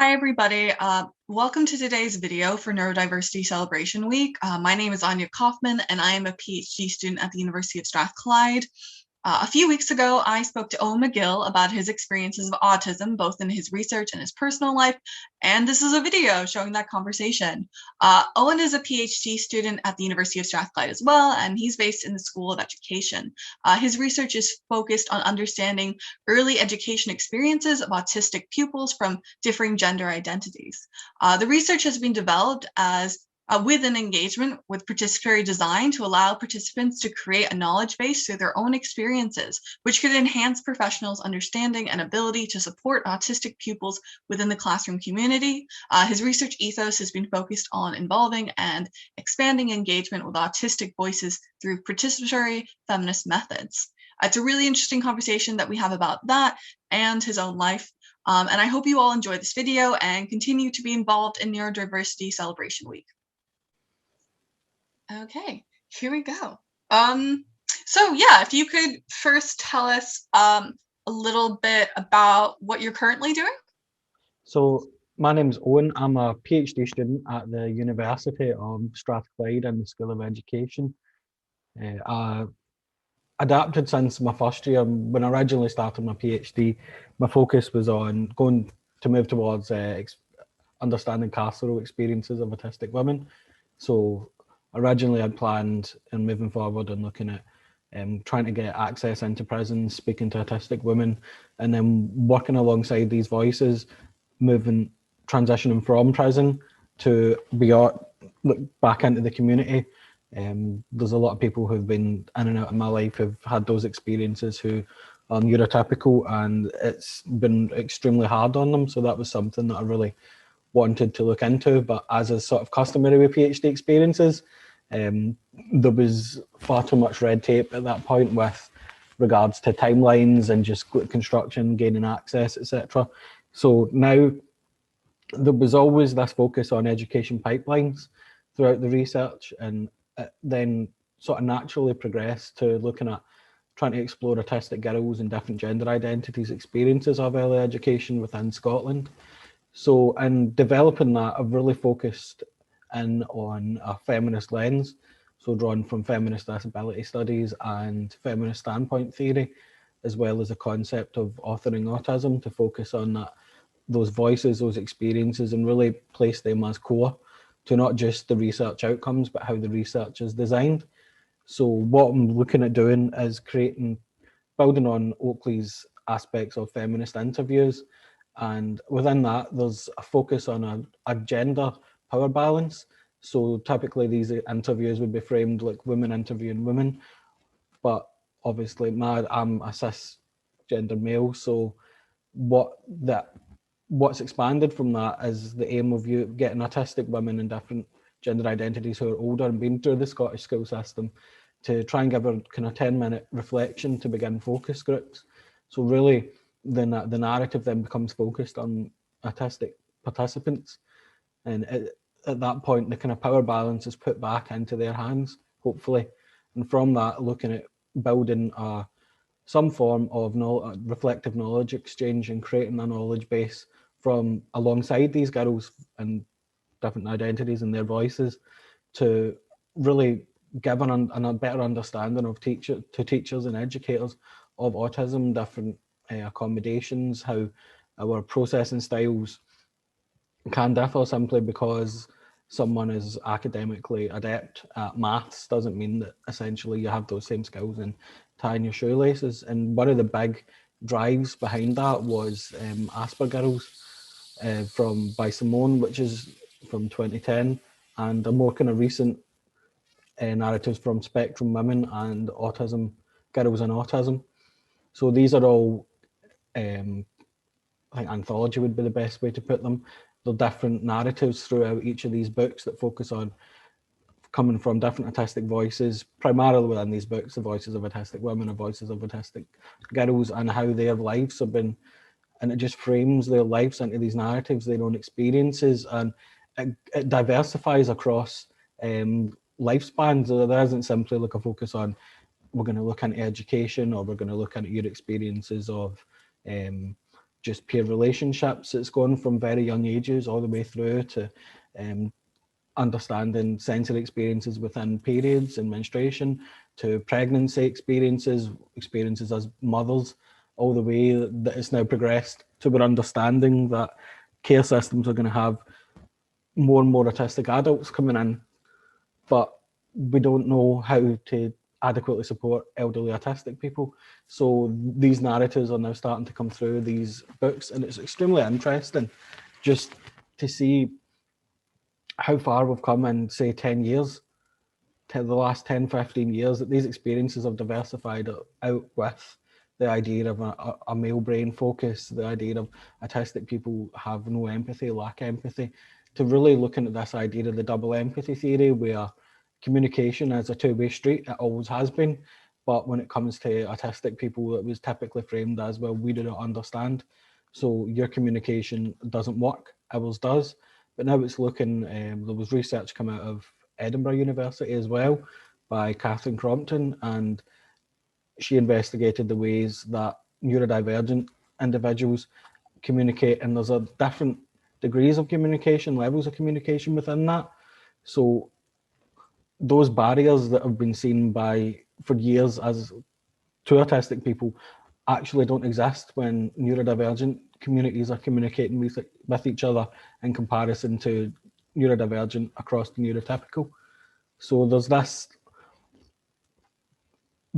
Hi, everybody. Welcome to today's video for Neurodiversity Celebration Week. My name is Anya Kaufman, and I am a PhD student at the University of Strathclyde. A few weeks ago, I spoke to Owen McGill about his experiences of autism, both in his research and his personal life, and this is a video showing that conversation. Owen is a PhD student at the University of Strathclyde as well, and he's based in the School of Education. His research is focused on understanding early education experiences of autistic pupils from differing gender identities. The research has been developed as with an engagement with participatory design to allow participants to create a knowledge base through their own experiences, which could enhance professionals' understanding and ability to support autistic pupils within the classroom community. His research ethos has been focused on involving and expanding engagement with autistic voices through participatory feminist methods. It's a really interesting conversation that we have about that and his own life. And I hope you all enjoy this video and continue to be involved in Neurodiversity Celebration Week. Okay, here we go. So yeah, if you could first tell us a little bit about what you're currently doing. So my name's Owen. I'm a PhD student at the University of Strathclyde in the School of Education. I adapted since my first year. When I originally started my PhD, my focus was on going to move towards understanding carceral experiences of autistic women. So originally I'd planned and moving forward and looking at trying to get access into prisons, speaking to autistic women, and then working alongside these voices, transitioning from prison to back into the community. There's a lot of people who've been in and out of my life who've had those experiences who are neurotypical, and it's been extremely hard on them. So that was something that I really wanted to look into, but as is sort of customary with PhD experiences, there was far too much red tape at that point with regards to timelines and just construction, gaining access, etc. So now there was always this focus on education pipelines throughout the research, and it then sort of naturally progressed to looking at trying to explore autistic girls and different gender identities experiences of early education within Scotland. So in developing that, I've really focused in on a feminist lens, so drawn from feminist disability studies and feminist standpoint theory, as well as the concept of authoring autism, to focus on those voices, those experiences, and really place them as core to not just the research outcomes, but how the research is designed. So what I'm looking at doing is building on Oakley's aspects of feminist interviews, and within that, there's a focus on a gender power balance. So typically these interviews would be framed like women interviewing women, but obviously I'm a cisgender male. So what's expanded from that is the aim of you getting autistic women and different gender identities who are older and been through the Scottish school system to try and give a kind of 10-minute reflection to begin focus groups. So really, the narrative then becomes focused on autistic participants, and at that point the kind of power balance is put back into their hands, hopefully, and from that looking at building some form of reflective knowledge exchange and creating a knowledge base from alongside these girls and different identities and their voices, to really give a better understanding of teachers and educators of autism, different accommodations, how our processing styles can differ. Simply because someone is academically adept at maths doesn't mean that essentially you have those same skills in tying your shoelaces. And one of the big drives behind that was Asperger's by Simone, which is from 2010, and a more kind of recent narratives from Spectrum Women and Autism, Girls and Autism. So these are all, I think anthology would be the best way to put them. There are different narratives throughout each of these books that focus on coming from different autistic voices, primarily within these books, the voices of autistic women, the voices of autistic girls, and how their lives have been, and it just frames their lives into these narratives, their own experiences, and it diversifies across lifespans. There isn't simply like a focus on, we're going to look into education, or we're going to look into your experiences of just peer relationships. It's gone from very young ages all the way through to understanding sensory experiences within periods and menstruation, to pregnancy experiences as mothers, all the way that it's now progressed to we're understanding that care systems are going to have more and more autistic adults coming in, but we don't know how to adequately support elderly autistic people. So these narratives are now starting to come through these books, and it's extremely interesting just to see how far we've come in, say, 10 years, to the last 10, 15 years, that these experiences have diversified out with the idea of a male brain focus, the idea of autistic people have no empathy, lack empathy, to really looking at this idea of the double empathy theory, where communication is a two-way street. It always has been. But when it comes to autistic people, it was typically framed as, well, we do not understand. So your communication doesn't work, ours does. But now it's looking, there was research come out of Edinburgh University as well by Catherine Crompton, and she investigated the ways that neurodivergent individuals communicate, and there's a different degrees of communication, levels of communication within that. So those barriers that have been seen for years as to autistic people actually don't exist when neurodivergent communities are communicating with each other in comparison to neurodivergent across the neurotypical. So there's this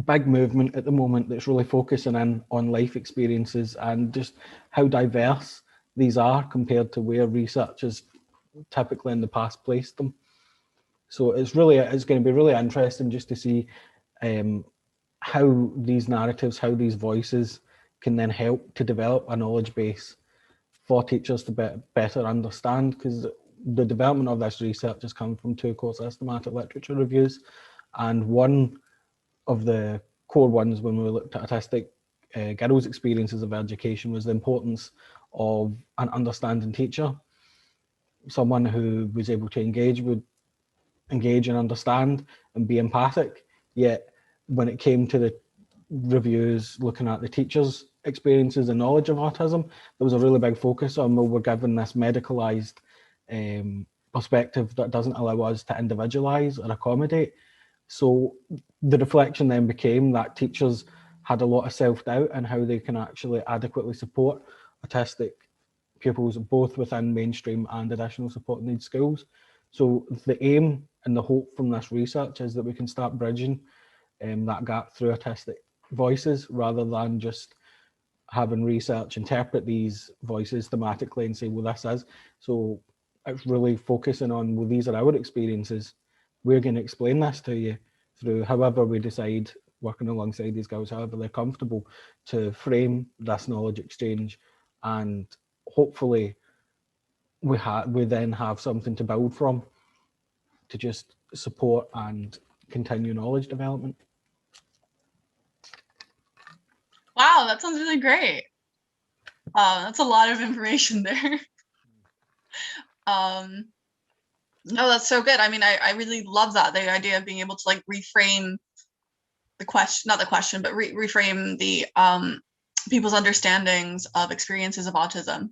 big movement at the moment that's really focusing in on life experiences and just how diverse these are compared to where research has typically in the past placed them. So it's going to be really interesting just to see how these narratives, how these voices can then help to develop a knowledge base for teachers to better understand, because the development of this research has come from two core systematic literature reviews, and one of the core ones when we looked at autistic girls' experiences of education was the importance of an understanding teacher, someone who was able to engage and understand and be empathic. Yet when it came to the reviews looking at the teachers' experiences and knowledge of autism, there was a really big focus on, well, we're given this medicalised perspective that doesn't allow us to individualise or accommodate. So the reflection then became that teachers had a lot of self-doubt in how they can actually adequately support autistic pupils, both within mainstream and additional support needs schools. So the aim and the hope from this research is that we can start bridging that gap through autistic voices, rather than just having research interpret these voices thematically and say, well, this is. So it's really focusing on, well, these are our experiences. We're going to explain this to you through however we decide, working alongside these girls, however they're comfortable, to frame this knowledge exchange, and hopefully we then have something to build from to just support and continue knowledge development. Wow, that sounds really great. That's a lot of information there. No, that's so good. I mean, I really love that, the idea of being able to like reframe the question, not the question, but reframe the people's understandings of experiences of autism.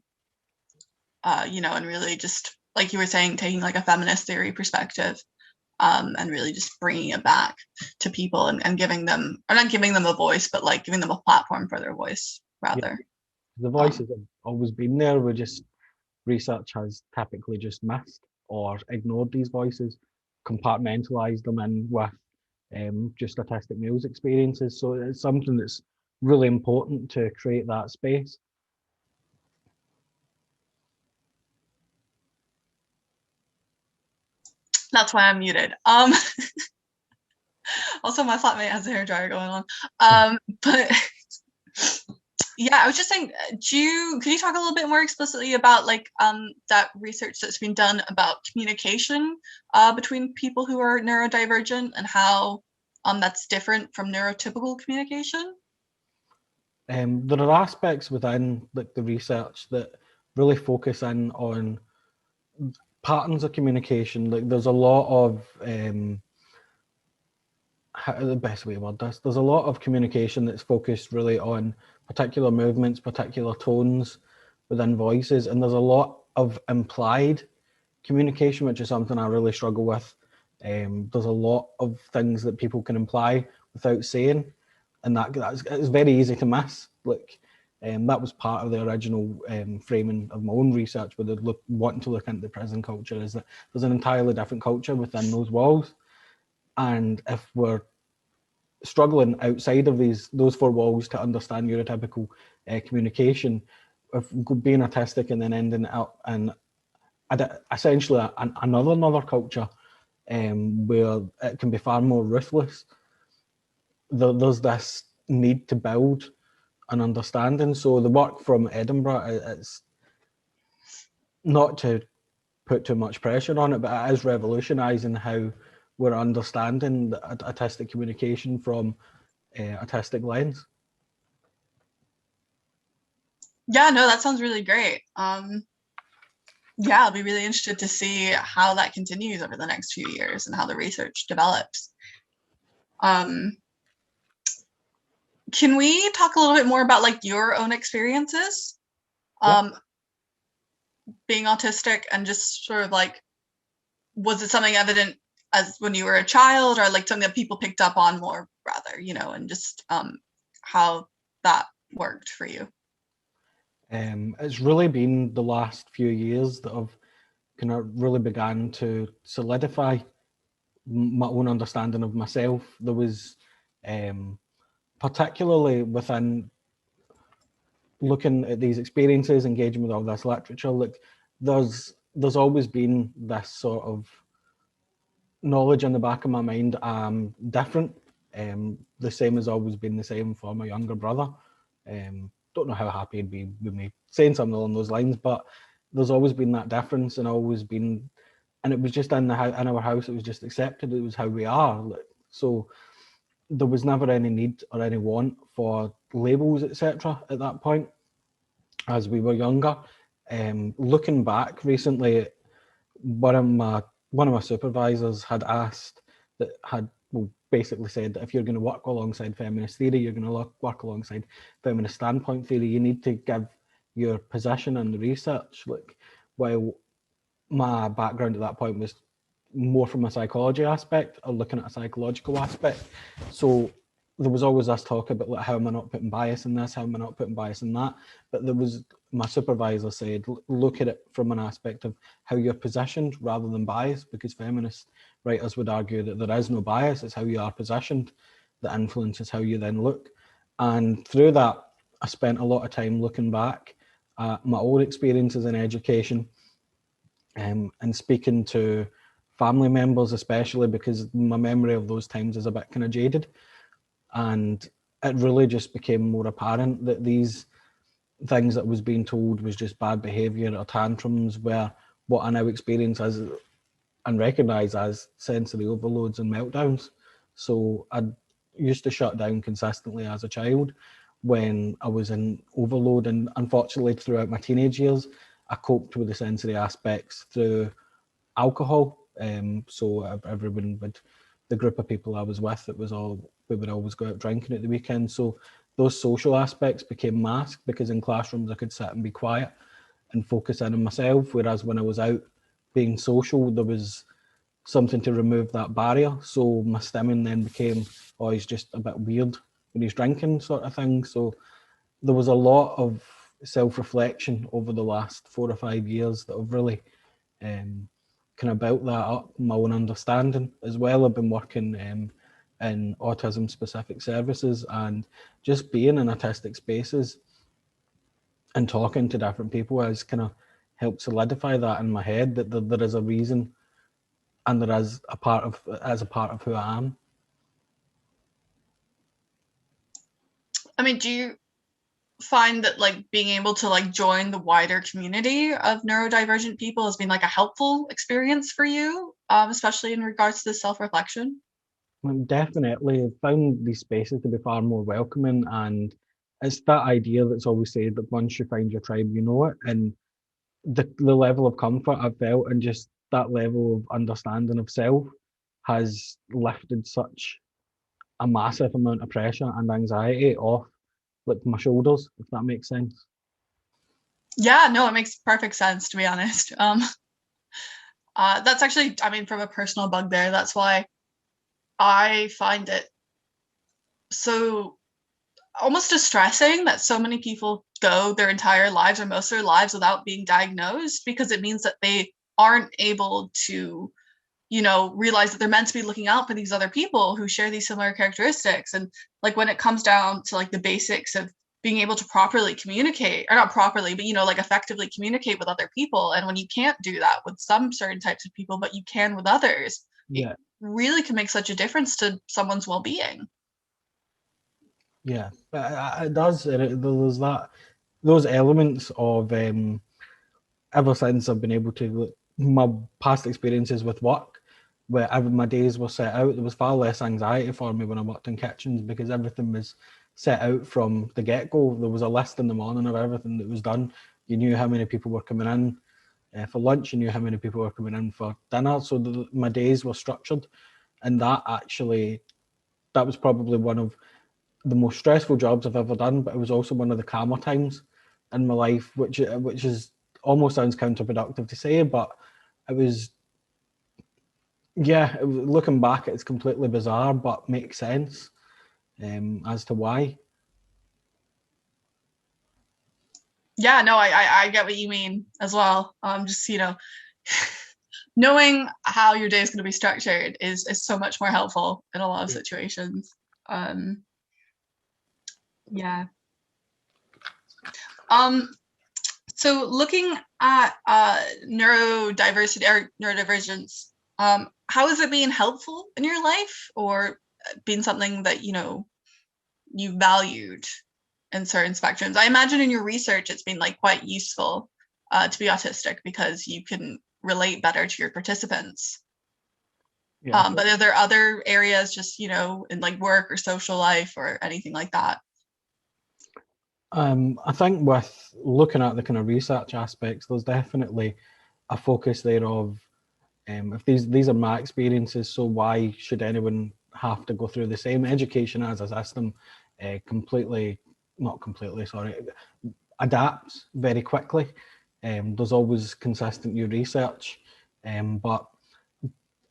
And really just like you were saying, taking like a feminist theory perspective, and really just bringing it back to people and giving them, or not giving them a voice, but like giving them a platform for their voice, rather. Yeah. The voices have always been there. Research has typically just missed or ignored these voices, compartmentalised them in with just autistic males' experiences. So it's something that's really important to create that space. That's why I'm muted. Also, my flatmate has a hairdryer going on. But yeah, I was just saying, could you talk a little bit more explicitly about like that research that's been done about communication between people who are neurodivergent, and how that's different from neurotypical communication? There are aspects within like the research that really focus in on patterns of communication. Like there's a lot of how the best way to word this. There's a lot of communication that's focused really on particular movements, particular tones within voices, and there's a lot of implied communication, which is something I really struggle with. There's a lot of things that people can imply without saying, and it's very easy to miss. Like that was part of the original framing of my own research, with wanting to look into prison culture, is that there's an entirely different culture within those walls, and if we're struggling outside of those four walls to understand neurotypical communication, of being autistic and then ending up in essentially another culture where it can be far more ruthless. There's this need to build an understanding. So the work from Edinburgh, it's not to put too much pressure on it, but it is revolutionising how we're understanding the autistic communication from autistic lens. Yeah, no, that sounds really great. Yeah, I'll be really interested to see how that continues over the next few years and how the research develops. Can we talk a little bit more about like your own experiences being autistic, and just sort of like, was it something evident as when you were a child, or like something that people picked up on more, rather, and just how that worked for you? It's really been the last few years that I've kind of really began to solidify my own understanding of myself. There was particularly within looking at these experiences, engaging with all this literature, like there's always been this sort of knowledge in the back of my mind. I'm different. The same has always been the same for my younger brother. Don't know how happy he'd be with me saying something along those lines, but there's always been that difference, and always been, and it was just in our house. It was just accepted. It was how we are. So there was never any need or any want for labels, etc. at that point, as we were younger. Looking back recently, one of my supervisors had basically said that if you're going to work alongside feminist theory, you're going to work alongside feminist standpoint theory, you need to give your position in the research. Like, while my background at that point was more from a psychology aspect, or looking at a psychological aspect, so there was always this talk about like, how am I not putting bias in this, how am I not putting bias in that, but my supervisor said, look at it from an aspect of how you're positioned rather than bias, because feminist writers would argue that there is no bias, it's how you are positioned that influences how you then look. And through that, I spent a lot of time looking back at my own experiences in education, and speaking to family members, especially because my memory of those times is a bit kind of jaded. And it really just became more apparent that these things that was being told was just bad behaviour or tantrums, where what I now experience as and recognise as sensory overloads and meltdowns. So I used to shut down consistently as a child when I was in overload, and unfortunately throughout my teenage years I coped with the sensory aspects through alcohol. So everyone would, the group of people I was with, we would always go out drinking at the weekend. So those social aspects became masked, because in classrooms I could sit and be quiet and focus in on myself, whereas when I was out being social, there was something to remove that barrier. So my stimming then became, oh, he's just a bit weird when he's drinking, sort of thing. So there was a lot of self-reflection over the last 4 or 5 years that have really kind of built that up, my own understanding as well. I've been working in autism specific services, and just being in autistic spaces and talking to different people has kind of helped solidify that in my head, that there is a reason, and there is a part of who I am. I mean, do you find that like being able to like join the wider community of neurodivergent people has been like a helpful experience for you, especially in regards to the self-reflection? Definitely, I've found these spaces to be far more welcoming, and it's that idea that's always said that once you find your tribe, you know it. And the level of comfort I've felt, and just that level of understanding of self, has lifted such a massive amount of pressure and anxiety off like my shoulders, if that makes sense. Yeah, no, it makes perfect sense, to be honest. That's actually, I mean, from a personal bug there, that's why I find it so almost distressing that so many people go their entire lives or most of their lives without being diagnosed, because it means that they aren't able to, realize that they're meant to be looking out for these other people who share these similar characteristics. And like when it comes down to like the basics of being able to properly communicate, or not properly, but like effectively communicate with other people, and when you can't do that with some certain types of people but you can with others, Yeah, it really can make such a difference to someone's well-being. yeah, it does. There's those elements of ever since I've been able to, my past experiences with work, where my days were set out, there was far less anxiety for me when I worked in kitchens, because everything was set out from the get-go. There was a list in the morning of everything that was done. You knew how many people were coming in for lunch, you knew how many people were coming in for dinner, so my days were structured. And that was probably one of the most stressful jobs I've ever done, but it was also one of the calmer times in my life, which is almost sounds counterproductive to say, but it was, yeah, looking back, it's completely bizarre, but makes sense as to why. Yeah, no, I get what you mean as well. Just knowing how your day is going to be structured is so much more helpful in a lot of situations. Um, yeah. Um, so looking at neurodiversity or neurodivergence, how has it been helpful in your life, or been something that you valued in certain spectrums? I imagine in your research it's been like quite useful to be autistic because you can relate better to your participants. Yeah. But are there other areas, just in like work or social life or anything like that? I think with looking at the kind of research aspects, there's definitely a focus there of if these are my experiences, so why should anyone have to go through the same education as a system? Completely, not completely, sorry, adapts very quickly. There's always consistent new research, but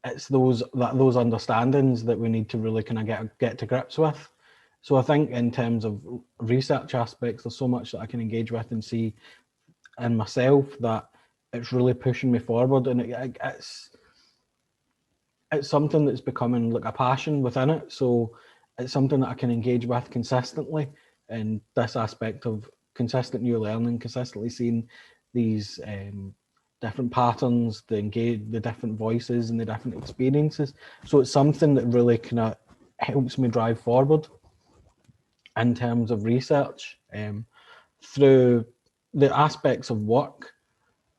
it's those understandings that we need to really kind of get to grips with. So I think in terms of research aspects, there's so much that I can engage with and see in myself that it's really pushing me forward, and it's something that's becoming like a passion within it. So it's something that I can engage with consistently, and this aspect of consistent new learning, consistently seeing these different patterns, the different voices and the different experiences. So it's something that really kind of helps me drive forward in terms of research. Through the aspects of work,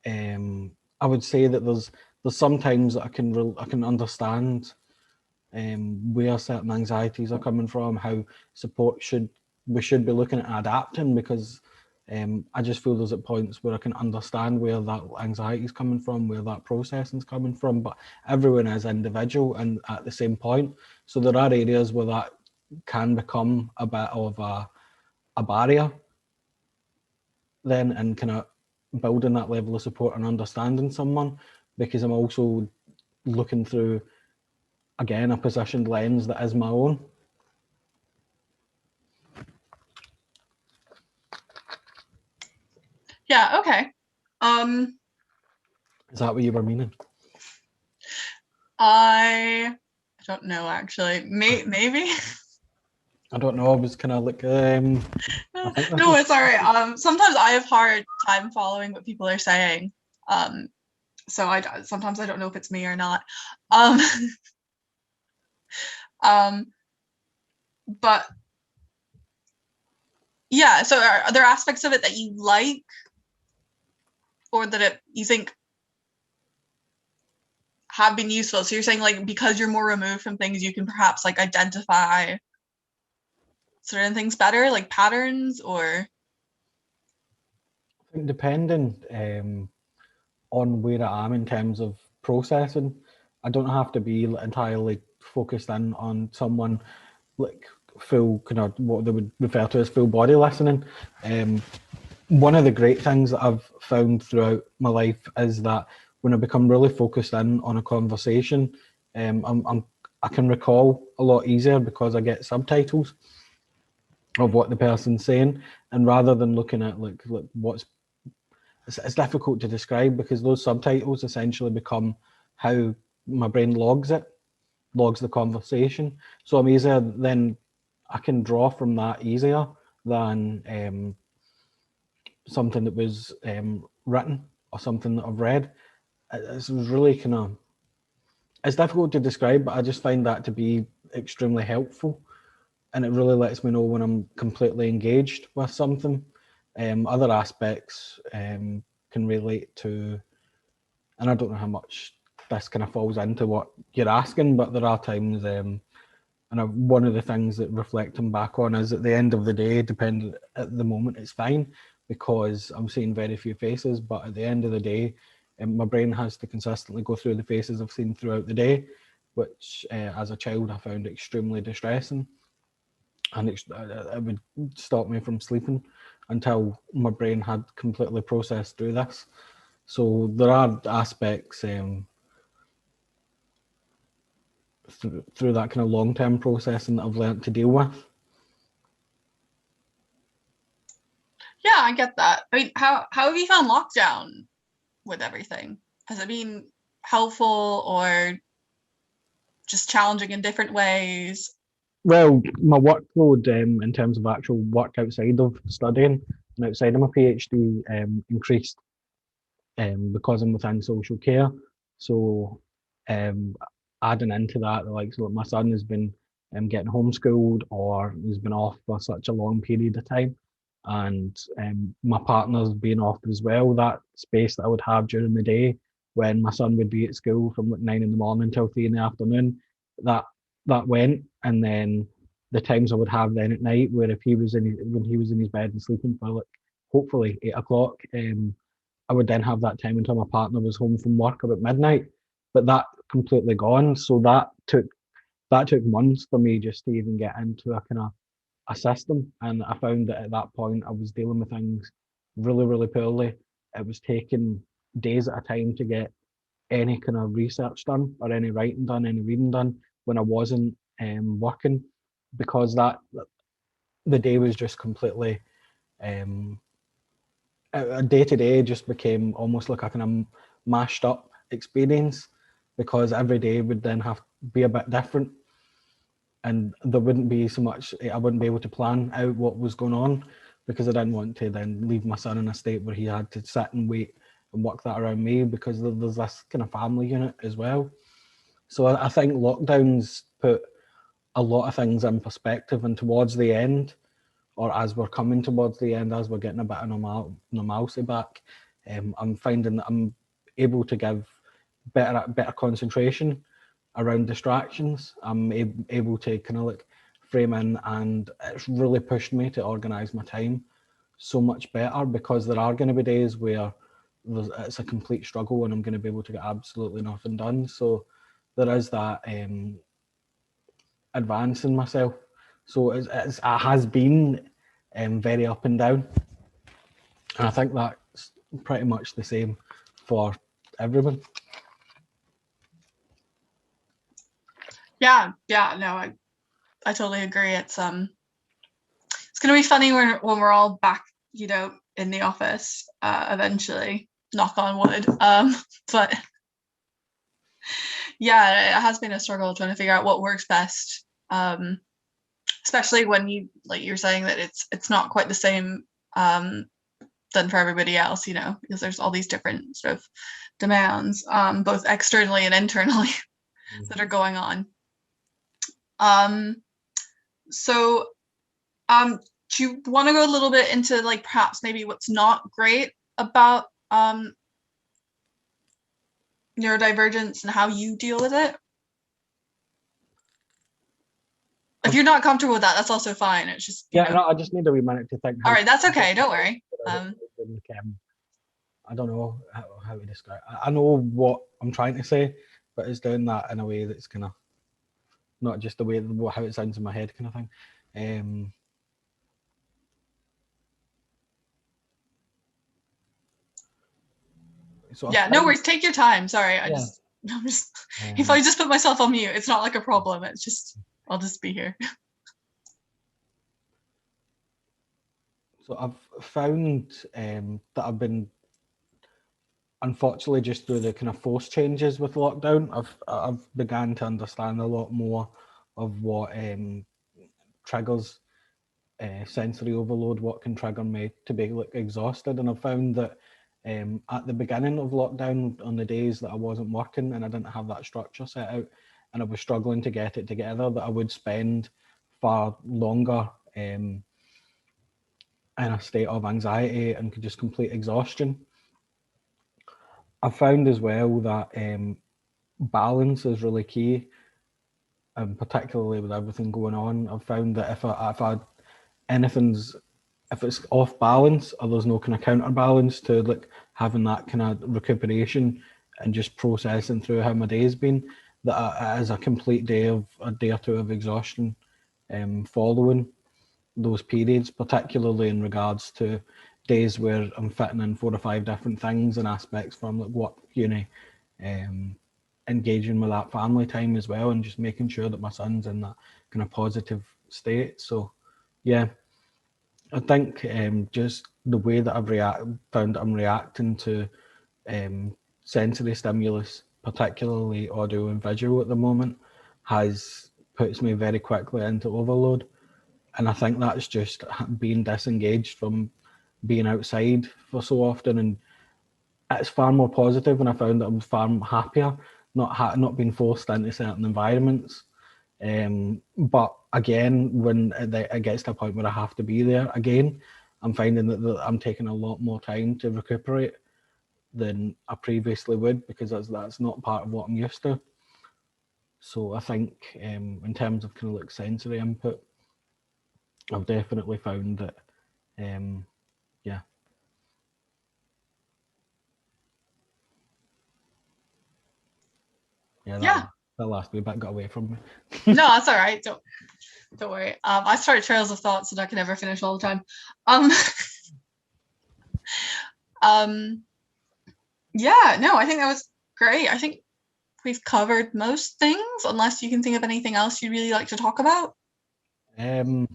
I would say that there's sometimes that I can understand where certain anxieties are coming from, how we should be looking at adapting, because I just feel there's at points where I can understand where that anxiety is coming from, where that processing is coming from, but everyone is individual and at the same point. So there are areas where that can become a bit of a barrier then, and kind of building that level of support and understanding someone, because I'm also looking through, again, a positioned lens that is my own. Yeah, okay. Is that what you were meaning? I don't know, actually. Maybe. I don't know. I was kind of like, I think No, it's all right. Sometimes I have hard time following what people are saying. So sometimes I don't know if it's me or not. Um, but yeah, so are there aspects of it that you like, or that you think have been useful? So you're saying like because you're more removed from things, you can perhaps like identify certain things better, like patterns, or I think depending on where I am in terms of processing, I don't have to be entirely focused in on someone like full kind of what they would refer to as full body listening. One of the great things that I've found throughout my life is that when I become really focused in on a conversation, I can recall a lot easier because I get subtitles of what the person's saying, and rather than looking at like what's it's difficult to describe because those subtitles essentially become how my brain logs the conversation. So I'm easier then I can draw from that easier than something that was written or something that I've read. It's really kind of it's difficult to describe, but I just find that to be extremely helpful, and it really lets me know when I'm completely engaged with something. Other aspects can relate to, and I don't know how much this kind of falls into what you're asking, but there are times, and one of the things that reflecting back on is at the end of the day, depending at the moment, it's fine because I'm seeing very few faces, but at the end of the day, my brain has to consistently go through the faces I've seen throughout the day, which as a child I found extremely distressing, and it would stop me from sleeping until my brain had completely processed through this. So there are aspects through that kind of long-term processing that I've learned to deal with. Yeah, I get that. I mean, how have you found lockdown with everything? Has it been helpful or just challenging in different ways? Well, my workload in terms of actual work outside of studying and outside of my PhD increased because I'm within social care. So adding into that, like so my son has been getting homeschooled or he's been off for such a long period of time, and my partner's been off as well. That space that I would have during the day when my son would be at school from like 9 in the morning till 3 in the afternoon, that that went, and then the times I would have then at night, where if he was when he was in his bed and sleeping for like hopefully 8 o'clock, I would then have that time until my partner was home from work about midnight. But that completely gone. So that took months for me just to even get into a kind of a system. And I found that at that point I was dealing with things really, really poorly. It was taking days at a time to get any kind of research done or any writing done, any reading done when I wasn't working, because that the day was just completely a day to day just became almost like a kind of mashed up experience, because every day would then have to be a bit different, and there wouldn't be so much, I wouldn't be able to plan out what was going on because I didn't want to then leave my son in a state where he had to sit and wait and work that around me, because there's this kind of family unit as well. So I think lockdowns put a lot of things in perspective, and towards the end, or as we're coming towards the end, as we're getting a bit of normalcy back, I'm finding that I'm able to give better concentration around distractions. I'm able to kind of like frame in, and it's really pushed me to organise my time so much better, because there are going to be days where it's a complete struggle and I'm going to be able to get absolutely nothing done. So there is that advance in myself. So it has been very up and down. And I think that's pretty much the same for everyone. Yeah, no, I totally agree. It's gonna be funny when we're all back, in the office eventually. Knock on wood. But yeah, it has been a struggle trying to figure out what works best. Especially when you're saying that it's not quite the same than for everybody else, because there's all these different sort of demands, both externally and internally, that are going on. So do you want to go a little bit into like perhaps maybe what's not great about neurodivergence and how you deal with it? If you're not comfortable with that, that's also fine. It's just no, I just need a wee minute to think. All right, that's okay. Don't worry. I don't know how to describe it. I know what I'm trying to say, but it's doing that in a way that's kind of not just the way how it sounds in my head kind of thing. So yeah, no worries. Take your time. Sorry, I'm just if I just put myself on mute, it's not like a problem. It's just I'll just be here. So I've found that I've been, unfortunately, just through the kind of forced changes with lockdown, I've began to understand a lot more of what triggers sensory overload, what can trigger me to be like exhausted. And I found that at the beginning of lockdown, on the days that I wasn't working and I didn't have that structure set out and I was struggling to get it together, that I would spend far longer in a state of anxiety and just complete exhaustion. I found as well that balance is really key, and particularly with everything going on. I've found that if it's off balance or there's no kind of counterbalance to like having that kind of recuperation and just processing through how my day's been, that it is a complete day or two of exhaustion following those periods, particularly in regards to days where I'm fitting in 4 or 5 different things and aspects from like work, uni, engaging with that family time as well, and just making sure that my son's in that kind of positive state. So yeah, I think just the way that found I'm reacting to sensory stimulus, particularly audio and visual at the moment, puts me very quickly into overload. And I think that's just being disengaged from being outside for so often, and it's far more positive. And I found that I'm far happier not being forced into certain environments. But again, when it gets to a point where I have to be there again, I'm finding that I'm taking a lot more time to recuperate than I previously would, because that's not part of what I'm used to. So I think in terms of kind of like sensory input, I've definitely found that, yeah. Yeah. That last wee bit got away from me. No, that's all right. Don't worry. I started trails of thoughts that I can never finish all the time. Yeah, no, I think that was great. I think we've covered most things, unless you can think of anything else you'd really like to talk about. It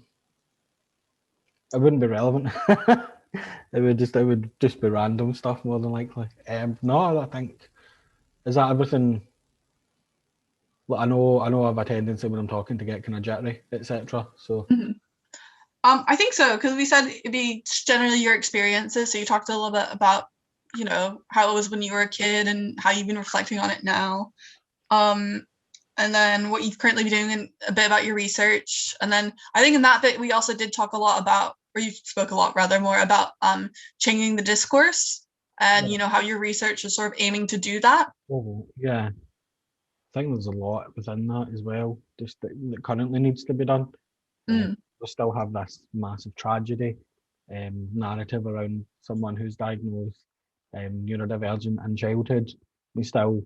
wouldn't be relevant. It would just be random stuff more than likely. No, I think, is that everything? Like, I know I have a tendency when I'm talking to get kind of jittery, etc. So I think so, because we said it'd be generally your experiences. So you talked a little bit about, how it was when you were a kid and how you've been reflecting on it now. And then what you've currently been doing, and a bit about your research. And then I think in that bit we also did talk a lot about, or you spoke a lot rather more about changing the discourse, and how your research is sort of aiming to do that. Yeah, I think there's a lot within that as well, just that currently needs to be done. We still have this massive tragedy narrative around someone who's diagnosed neurodivergent in childhood. We still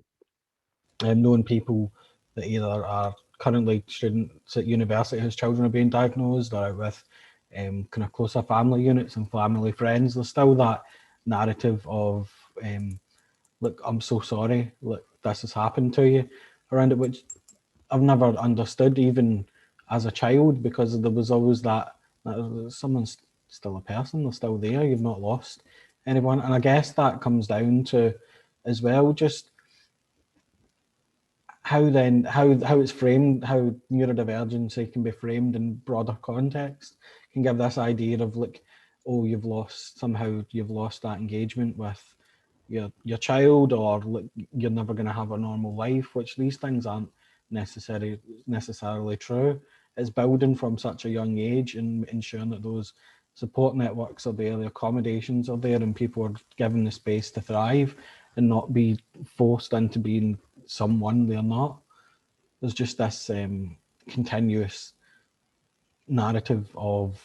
known people that either are currently students at university whose children are being diagnosed, or out with kind of closer family units and family friends. There's still that narrative of look, I'm so sorry, look, this has happened to you around it, which I've never understood even as a child, because there was always that someone's still a person, they're still there, you've not lost anyone. And I guess that comes down to as well just how it's framed, how neurodivergency can be framed in broader context, can give this idea of like, oh, you've lost that engagement with your child, or like you're never going to have a normal life, which these things aren't necessarily true. It's building from such a young age and ensuring that those support networks are there, the accommodations are there, and people are given the space to thrive and not be forced into being someone they're not. There's just this continuous narrative of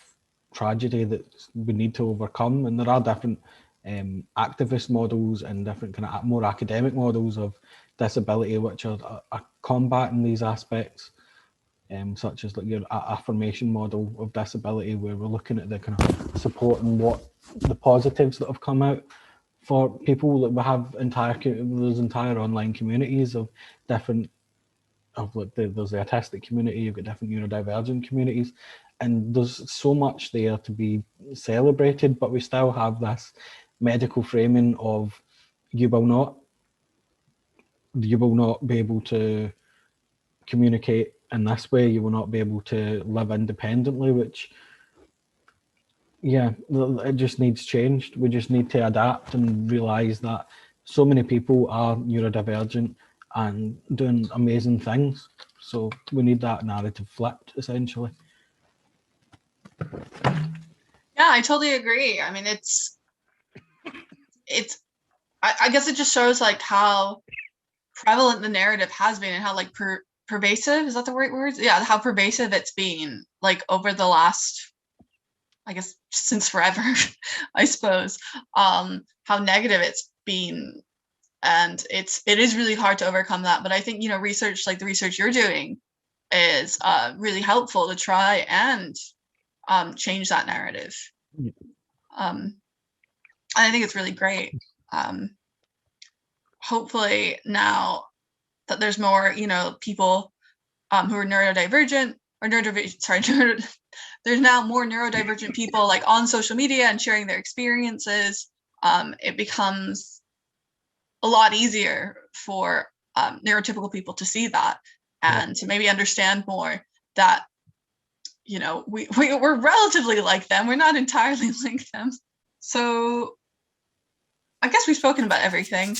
tragedy that we need to overcome, and there are different activist models and different kind of more academic models of disability which are combating these aspects. such as like your affirmation model of disability, where we're looking at the kind of support and what the positives that have come out for people. That we have there's entire online communities of different, of like there's the autistic community, you've got different neurodivergent communities, and there's so much there to be celebrated, but we still have this medical framing of you will not be able to communicate in this way, you will not be able to live independently, which, yeah, it just needs changed. We just need to adapt and realise that so many people are neurodivergent and doing amazing things. So we need that narrative flipped, essentially. Yeah, I totally agree. I mean, I guess it just shows like how prevalent the narrative has been and how like pervasive, is that the right word? Yeah, how pervasive it's been like over the last, I guess, since forever, I suppose, how negative it's been. And it is really hard to overcome that. But I think, you know, research like the research you're doing is really helpful to try and change that narrative. Yeah. I think it's really great. Hopefully now that there's more, you know, people who are neurodivergent or there's now more neurodivergent people like on social media and sharing their experiences. It becomes a lot easier for neurotypical people to see that and to maybe understand more that, you know, we're relatively like them. We're not entirely like them. So I guess we've spoken about everything.